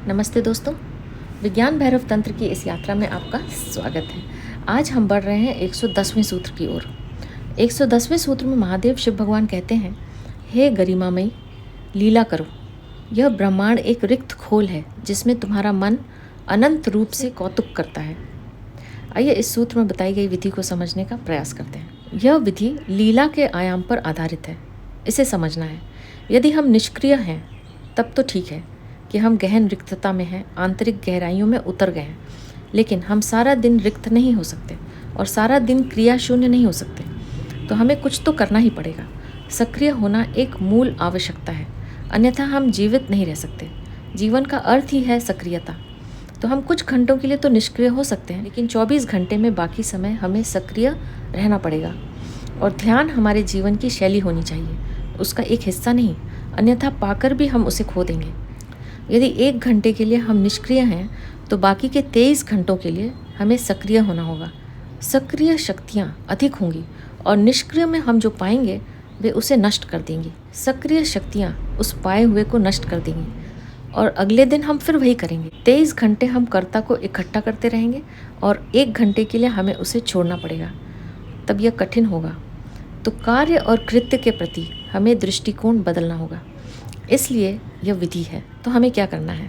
नमस्ते दोस्तों, विज्ञान भैरव तंत्र की इस यात्रा में आपका स्वागत है। आज हम बढ़ रहे हैं 110वें सूत्र की ओर। 110वें सूत्र में महादेव शिव भगवान कहते हैं, हे गरिमामयी लीला करो। यह ब्रह्मांड एक रिक्त खोल है जिसमें तुम्हारा मन अनंत रूप से कौतुक करता है। आइए इस सूत्र में बताई गई विधि को समझने का प्रयास करते हैं। यह विधि लीला के आयाम पर आधारित है, इसे समझना है। यदि हम निष्क्रिय हैं तब तो ठीक है कि हम गहन रिक्तता में हैं, आंतरिक गहराइयों में उतर गए हैं, लेकिन हम सारा दिन रिक्त नहीं हो सकते और सारा दिन क्रिया शून्य नहीं हो सकते। तो हमें कुछ तो करना ही पड़ेगा। सक्रिय होना एक मूल आवश्यकता है, अन्यथा हम जीवित नहीं रह सकते। जीवन का अर्थ ही है सक्रियता। तो हम कुछ घंटों के लिए तो निष्क्रिय हो सकते हैं, लेकिन 24 घंटे में बाकी समय हमें सक्रिय रहना पड़ेगा। और ध्यान हमारे जीवन की शैली होनी चाहिए, उसका एक हिस्सा नहीं, अन्यथा पाकर भी हम उसे खो देंगे। यदि 1 घंटे के लिए हम निष्क्रिय हैं तो बाकी के 23 घंटों के लिए हमें सक्रिय होना होगा। सक्रिय शक्तियाँ अधिक होंगी और निष्क्रिय में हम जो पाएंगे वे उसे नष्ट कर देंगी। सक्रिय शक्तियाँ उस पाए हुए को नष्ट कर देंगी और अगले दिन हम फिर वही करेंगे। 23 घंटे हम कर्ता को इकट्ठा करते रहेंगे और 1 घंटे के लिए हमें उसे छोड़ना पड़ेगा। तब यह कठिन होगा। तो कार्य और कृत्य के प्रति हमें दृष्टिकोण बदलना होगा। इसलिए यह विधि है। तो हमें क्या करना है?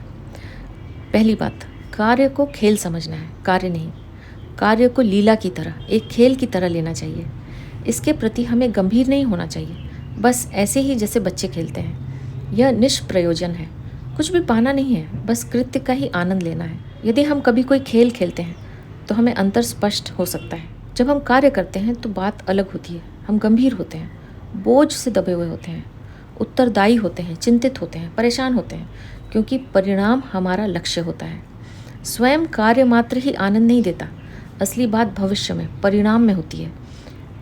पहली बात, कार्य को खेल समझना है, कार्य नहीं। कार्य को लीला की तरह, एक खेल की तरह लेना चाहिए। इसके प्रति हमें गंभीर नहीं होना चाहिए, बस ऐसे ही जैसे बच्चे खेलते हैं। यह निष्प्रयोजन है, कुछ भी पाना नहीं है, बस कृत्य का ही आनंद लेना है। यदि हम कभी कोई खेल खेलते हैं तो हमें अंतर स्पष्ट हो सकता है। जब हम कार्य करते हैं तो बात अलग होती है। हम गंभीर होते हैं, बोझ से दबे हुए होते हैं, उत्तरदायी होते हैं, चिंतित होते हैं, परेशान होते हैं, क्योंकि परिणाम हमारा लक्ष्य होता है। स्वयं कार्य मात्र ही आनंद नहीं देता, असली बात भविष्य में, परिणाम में होती है।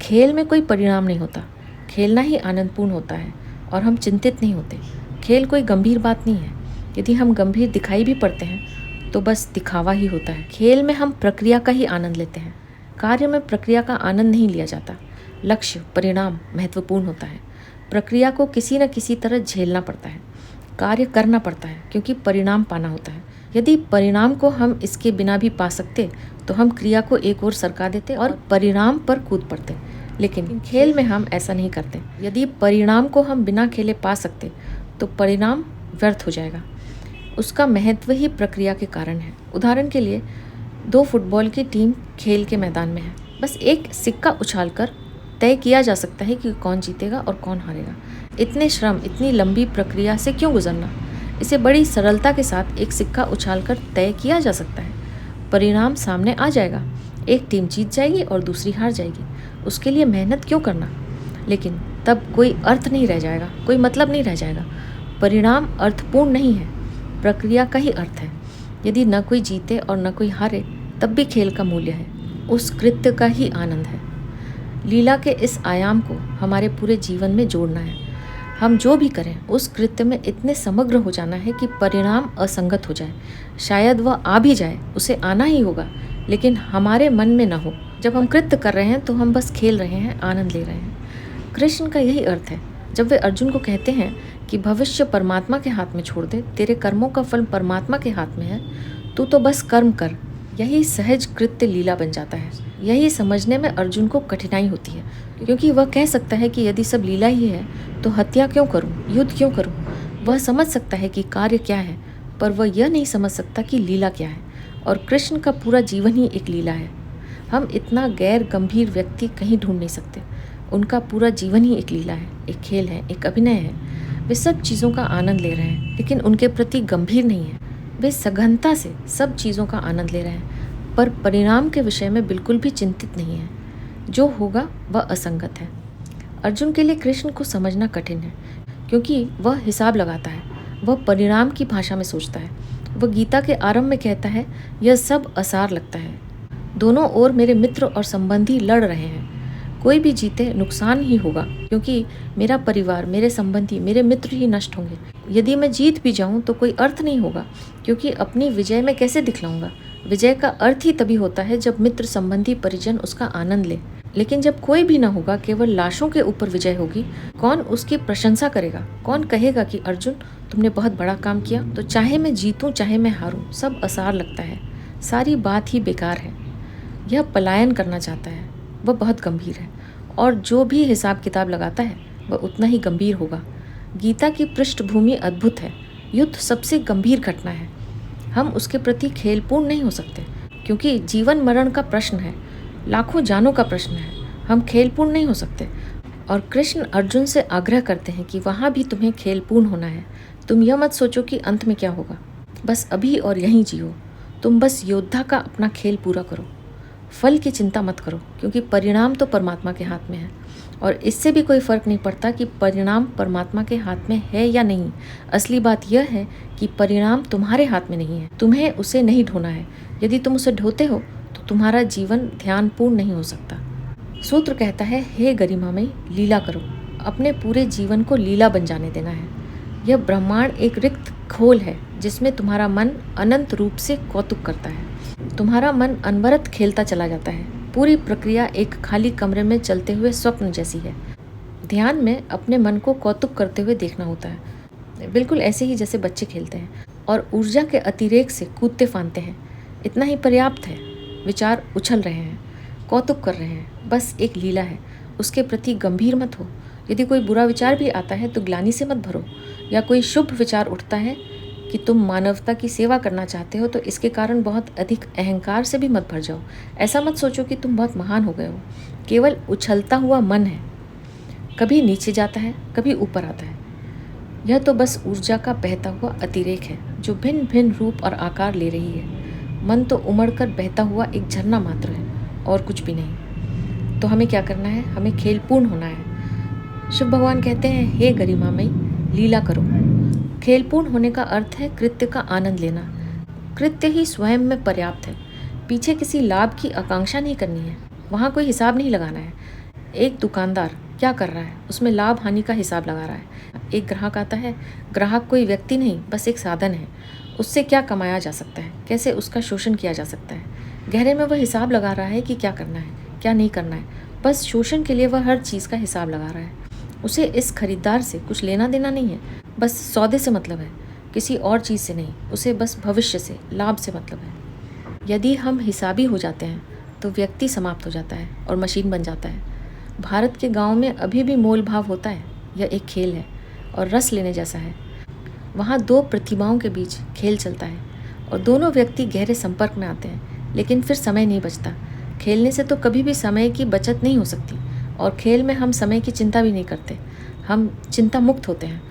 खेल में कोई परिणाम नहीं होता, खेलना ही आनंदपूर्ण होता है और हम चिंतित नहीं होते। खेल कोई गंभीर बात नहीं है। यदि हम गंभीर दिखाई भी पड़ते हैं तो बस दिखावा ही होता है। खेल में हम प्रक्रिया का ही आनंद लेते हैं, कार्य में प्रक्रिया का आनंद नहीं लिया जाता। लक्ष्य, परिणाम महत्वपूर्ण होता है। प्रक्रिया को किसी न किसी तरह झेलना पड़ता है, कार्य करना पड़ता है, क्योंकि परिणाम पाना होता है। यदि परिणाम को हम इसके बिना भी पा सकते तो हम क्रिया को एक ओर सरका देते और परिणाम पर कूद पड़ते, लेकिन खेल में हम ऐसा नहीं करते। यदि परिणाम को हम बिना खेले पा सकते तो परिणाम व्यर्थ हो जाएगा। उसका महत्व ही प्रक्रिया के कारण है। उदाहरण के लिए 2 फुटबॉल की टीम खेल के मैदान में है। बस एक सिक्का उछालकर तय किया जा सकता है कि कौन जीतेगा और कौन हारेगा। इतने श्रम, इतनी लंबी प्रक्रिया से क्यों गुजरना? इसे बड़ी सरलता के साथ एक सिक्का उछालकर तय किया जा सकता है। परिणाम सामने आ जाएगा, एक टीम जीत जाएगी और दूसरी हार जाएगी। उसके लिए मेहनत क्यों करना? लेकिन तब कोई अर्थ नहीं रह जाएगा, कोई मतलब नहीं रह जाएगा। परिणाम अर्थपूर्ण नहीं है, प्रक्रिया का ही अर्थ है। यदि न कोई जीते और न कोई हारे तब भी खेल का मूल्य है, उस कृत्य का ही आनंद है। लीला के इस आयाम को हमारे पूरे जीवन में जोड़ना है। हम जो भी करें उस कृत्य में इतने समग्र हो जाना है कि परिणाम असंगत हो जाए। शायद वह आ भी जाए, उसे आना ही होगा, लेकिन हमारे मन में न हो। जब हम कृत्य कर रहे हैं तो हम बस खेल रहे हैं, आनंद ले रहे हैं। कृष्ण का यही अर्थ है जब वे अर्जुन को कहते हैं कि भविष्य परमात्मा के हाथ में छोड़ दे, तेरे कर्मों का फल परमात्मा के हाथ में है, तू तो बस कर्म कर। यही सहज कृत्य लीला बन जाता है। यही समझने में अर्जुन को कठिनाई होती है, क्योंकि वह कह सकता है कि यदि सब लीला ही है तो हत्या क्यों करूं, युद्ध क्यों करूं। वह समझ सकता है कि कार्य क्या है, पर वह यह नहीं समझ सकता कि लीला क्या है। और कृष्ण का पूरा जीवन ही एक लीला है। हम इतना गैर गंभीर व्यक्ति कहीं ढूंढ नहीं सकते। उनका पूरा जीवन ही एक लीला है, एक खेल है, एक अभिनय है। वे सब चीज़ों का आनंद ले रहे हैं, लेकिन उनके प्रति गंभीर नहीं है। वे सघनता से सब चीज़ों का आनंद ले रहे हैं, पर परिणाम के विषय में बिल्कुल भी चिंतित नहीं है। जो होगा वह असंगत है। अर्जुन के लिए कृष्ण को समझना कठिन है, क्योंकि वह हिसाब लगाता है, वह परिणाम की भाषा में सोचता है। वह गीता के आरंभ में कहता है, यह सब असार लगता है। दोनों ओर मेरे मित्र और संबंधी लड़ रहे हैं, कोई भी जीते नुकसान ही होगा, क्योंकि मेरा परिवार, मेरे संबंधी, मेरे मित्र ही नष्ट होंगे। यदि मैं जीत भी जाऊं तो कोई अर्थ नहीं होगा, क्योंकि अपनी विजय मैं कैसे दिखलाऊंगा? विजय का अर्थ ही तभी होता है जब मित्र, संबंधी, परिजन उसका आनंद ले। लेकिन जब कोई भी ना होगा, केवल लाशों के ऊपर विजय होगी, कौन उसकी प्रशंसा करेगा? कौन कहेगा कि अर्जुन तुमने बहुत बड़ा काम किया? तो चाहे मैं जीतूं चाहे मैं हारूं, सब आसार लगता है, सारी बात ही बेकार है। यह पलायन करना चाहता है, वह बहुत गंभीर है, और जो भी हिसाब किताब लगाता है वह उतना ही गंभीर होगा। गीता की पृष्ठभूमि अद्भुत है। युद्ध सबसे गंभीर घटना है। हम उसके प्रति खेलपूर्ण नहीं हो सकते, क्योंकि जीवन मरण का प्रश्न है, लाखों जानों का प्रश्न है। हम खेलपूर्ण नहीं हो सकते। और कृष्ण अर्जुन से आग्रह करते हैं कि वहाँ भी तुम्हें खेलपूर्ण होना है। तुम यह मत सोचो कि अंत में क्या होगा, बस अभी और यहीं जियो। तुम बस योद्धा का अपना खेल पूरा करो, फल की चिंता मत करो, क्योंकि परिणाम तो परमात्मा के हाथ में है। और इससे भी कोई फर्क नहीं पड़ता कि परिणाम परमात्मा के हाथ में है या नहीं। असली बात यह है कि परिणाम तुम्हारे हाथ में नहीं है, तुम्हें उसे नहीं ढोना है। यदि तुम उसे ढोते हो तो तुम्हारा जीवन ध्यानपूर्ण नहीं हो सकता। सूत्र कहता है, हे गरिमामयी, लीला करो, अपने पूरे जीवन को लीला बन जाने देना है। यह ब्रह्मांड एक रिक्त खोल है जिसमें तुम्हारा मन अनंत रूप से कौतुक करता है। तुम्हारा मन अनवरत खेलता चला जाता है। पूरी प्रक्रिया एक खाली कमरे में चलते हुए स्वप्न जैसी है। ध्यान में अपने मन को कौतुक करते हुए देखना होता है, बिल्कुल ऐसे ही जैसे बच्चे खेलते हैं और ऊर्जा के अतिरेक से कूदते फांदते हैं। इतना ही पर्याप्त है। विचार उछल रहे हैं, कौतुक कर रहे हैं, बस एक लीला है, उसके प्रति गंभीर मत हो। यदि कोई बुरा विचार भी आता है तो ग्लानि से मत भरो, या कोई शुभ विचार उठता है कि तुम मानवता की सेवा करना चाहते हो तो इसके कारण बहुत अधिक अहंकार से भी मत भर जाओ। ऐसा मत सोचो कि तुम बहुत महान हो गए हो। केवल उछलता हुआ मन है, कभी नीचे जाता है, कभी ऊपर आता है। यह तो बस ऊर्जा का बहता हुआ अतिरेक है जो भिन्न भिन्न रूप और आकार ले रही है। मन तो उमड़कर बहता हुआ एक झरना मात्र है और कुछ भी नहीं। तो हमें क्या करना है? हमें खेलपूर्ण होना है। शिव भगवान कहते हैं, हे गरिमामयी, लीला करो। खेलपूर्ण होने का अर्थ है कृत्य का आनंद लेना। कृत्य ही स्वयं में पर्याप्त है। पीछे किसी लाभ की आकांक्षा नहीं करनी है, वहाँ कोई हिसाब नहीं लगाना है। एक दुकानदार क्या कर रहा है? उसमें लाभ हानि का हिसाब लगा रहा है। एक ग्राहक आता है, ग्राहक कोई व्यक्ति नहीं, बस एक साधन है। उससे क्या कमाया जा सकता है, कैसे उसका शोषण किया जा सकता है। गहरे में वह हिसाब लगा रहा है कि क्या करना है, क्या नहीं करना है। बस शोषण के लिए वह हर चीज़ का हिसाब लगा रहा है। उसे इस खरीदार से कुछ लेना देना नहीं है, बस सौदे से मतलब है, किसी और चीज़ से नहीं। उसे बस भविष्य से, लाभ से मतलब है। यदि हम हिसाबी हो जाते हैं तो व्यक्ति समाप्त हो जाता है और मशीन बन जाता है। भारत के गांव में अभी भी मोल भाव होता है। यह एक खेल है और रस लेने जैसा है। वहाँ दो प्रतिभाओं के बीच खेल चलता है और दोनों व्यक्ति गहरे संपर्क में आते हैं, लेकिन फिर समय नहीं बचता। खेलने से तो कभी भी समय की बचत नहीं हो सकती, और खेल में हम समय की चिंता भी नहीं करते। हम चिंता मुक्त होते हैं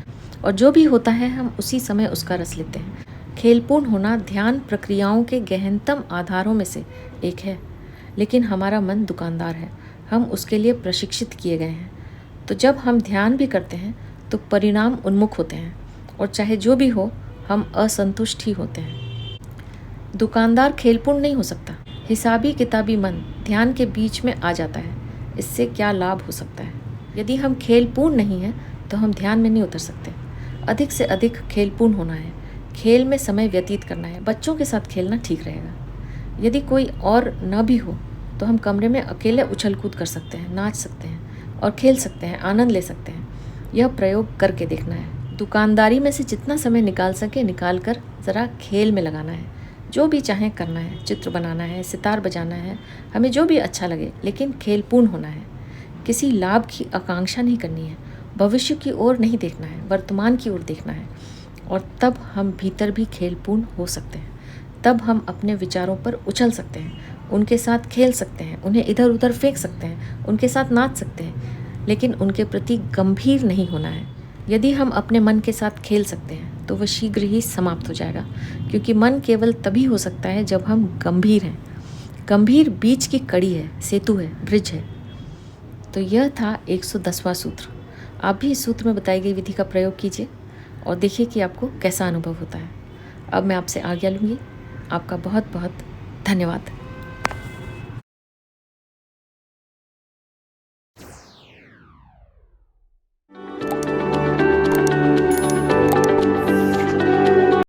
और जो भी होता है हम उसी समय उसका रस लेते हैं। खेलपूर्ण होना ध्यान प्रक्रियाओं के गहनतम आधारों में से एक है, लेकिन हमारा मन दुकानदार है। हम उसके लिए प्रशिक्षित किए गए हैं। तो जब हम ध्यान भी करते हैं तो परिणाम उन्मुख होते हैं, और चाहे जो भी हो हम असंतुष्ट ही होते हैं। दुकानदार खेलपूर्ण नहीं हो सकता। हिसाबी किताबी मन ध्यान के बीच में आ जाता है। इससे क्या लाभ हो सकता है? यदि हम खेलपूर्ण नहीं हैं तो हम ध्यान में नहीं उतर सकते। अधिक से अधिक खेलपूर्ण होना है, खेल में समय व्यतीत करना है। बच्चों के साथ खेलना ठीक रहेगा। यदि कोई और न भी हो तो हम कमरे में अकेले उछल कूद कर सकते हैं, नाच सकते हैं और खेल सकते हैं, आनंद ले सकते हैं। यह प्रयोग करके देखना है। दुकानदारी में से जितना समय निकाल सके निकाल कर ज़रा खेल में लगाना है। जो भी चाहें करना है, चित्र बनाना है, सितार बजाना है, हमें जो भी अच्छा लगे, लेकिन खेलपूर्ण होना है। किसी लाभ की आकांक्षा नहीं करनी है, भविष्य की ओर नहीं देखना है, वर्तमान की ओर देखना है। और तब हम भीतर भी खेलपूर्ण हो सकते हैं। तब हम अपने विचारों पर उछल सकते हैं, उनके साथ खेल सकते हैं, उन्हें इधर उधर फेंक सकते हैं, उनके साथ नाच सकते हैं, लेकिन उनके प्रति गंभीर नहीं होना है। यदि हम अपने मन के साथ खेल सकते हैं तो वह शीघ्र ही समाप्त हो जाएगा, क्योंकि मन केवल तभी हो सकता है जब हम गंभीर हैं। गंभीर बीच की कड़ी है, सेतु है, ब्रिज है। तो यह था 110वां सूत्र। आप भी इस सूत्र में बताई गई विधि का प्रयोग कीजिए और देखिए कि आपको कैसा अनुभव होता है। अब मैं आपसे आज्ञा लूँगी। आपका बहुत बहुत धन्यवाद।